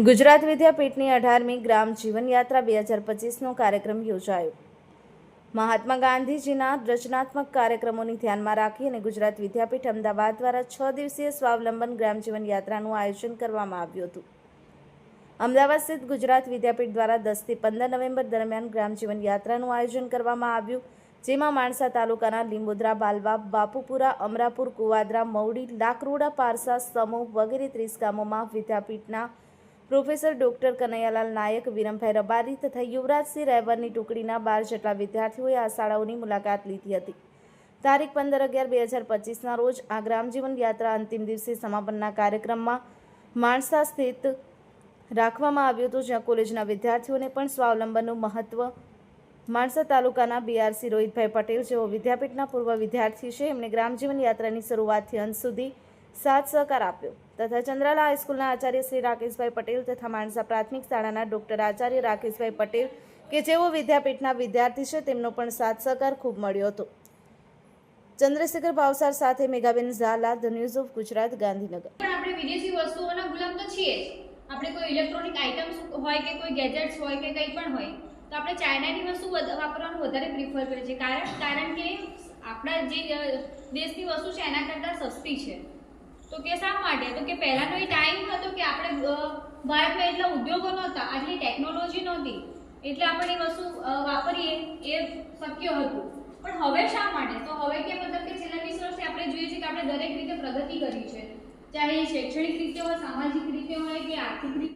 ગુજરાત વિદ્યાપીઠની 18મી ગ્રામ જીવન યાત્રા 2025નો કાર્યક્રમ યોજાયો। મહાત્મા ગાંધીજીના રચનાત્મક કાર્યક્રમોને ધ્યાનમાં રાખી અને ગુજરાત વિદ્યાપીઠ અમદાવાદ દ્વારા 6 દિવસીય સ્વાવલંબન ગ્રામ જીવન યાત્રાનું આયોજન કરવામાં આવ્યું હતું। અમદાવાદ સ્થિત ગુજરાત વિદ્યાપીઠ દ્વારા 10 થી 15 નવેમ્બર દરમિયાન ગ્રામ જીવન યાત્રાનું આયોજન કરવામાં આવ્યું, જેમાં માણસા તાલુકાના લીંબોદરા, બાલવા, બાપુપુરા, અમરાપુર, કુવાદરા, મવડી, લાકરોડા, પારસા, સમૂહ વગેરે 30 ગામોમાં વિદ્યાપીઠના પ્રોફેસર ડોક્ટર કનૈયાલાલ નાયક, વિરમભાઈ રબારી તથા યુવરાજસિંહ રહેવરની ટુકડીના 12 જેટલા વિદ્યાર્થીઓએ આ શાળાઓની મુલાકાત લીધી હતી। તારીખ 15/11/2025ના રોજ આ ગ્રામજીવન યાત્રા અંતિમ દિવસે સમાપનના કાર્યક્રમમાં માણસા સ્થિત રાખવામાં આવ્યો હતો, જ્યાં કોલેજના વિદ્યાર્થીઓને પણ સ્વાવલંબનનું મહત્વ માણસા તાલુકાના BRC રોહિતભાઈ પટેલ, જેઓ વિદ્યાપીઠના પૂર્વ વિદ્યાર્થી છે, એમણે ગ્રામજીવન યાત્રાની શરૂઆતથી અંત સુધી સાથ સહકાર આપ્યો તથા ચંદ્રાલા હાઈસ્કૂલના આચાર્ય શ્રી રાકેશભાઈ પટેલ તથા માણસા પ્રાથમિક શાળાના ડોક્ટર આચાર્ય રાકેશભાઈ પટેલ, કે જેઓ વિદ્યાપીઠના વિદ્યાર્થી છે, તેમનો પણ સાથ સહકાર ખૂબ મળ્યો હતો। ચંદ્રશેખર ભાવસાર સાથે Meghaben Zala, the news of Gujarat, Gandhinagar. આપણે વિદેશી વસ્તુઓના ગુલામ તો છીએ જ। આપણે કોઈ ઇલેક્ટ્રોનિક આઇટમ્સ હોય કે કોઈ ગેજેટ્સ હોય કે કંઈ પણ હોય તો આપણે ચાઇનાની વસ્તુ વાપરવાનું વધારે પ્રિફર કરીએ છીએ, કારણ કે આપણા જે દેશની વસ્તુ છે એના કરતાં સસ્તી છે। તો કે શા માટે? તો કે પહેલાનો એ ટાઈમ હતો કે આપણે ભારતમાં એટલા ઉદ્યોગો નહોતા, આટલી ટેકનોલોજી નહોતી, એટલે આપણે એ વસ્તુ વાપરીએ એ શક્ય હતું। પણ હવે શા માટે? તો હવે કે મતલબ કે છેલ્લા 20 વર્ષથી આપણે જોઈએ છીએ કે આપણે દરેક રીતે પ્રગતિ કરી છે, ચાહે એ શૈક્ષણિક રીતે હોય, સામાજિક રીતે હોય કે આર્થિક રીતે।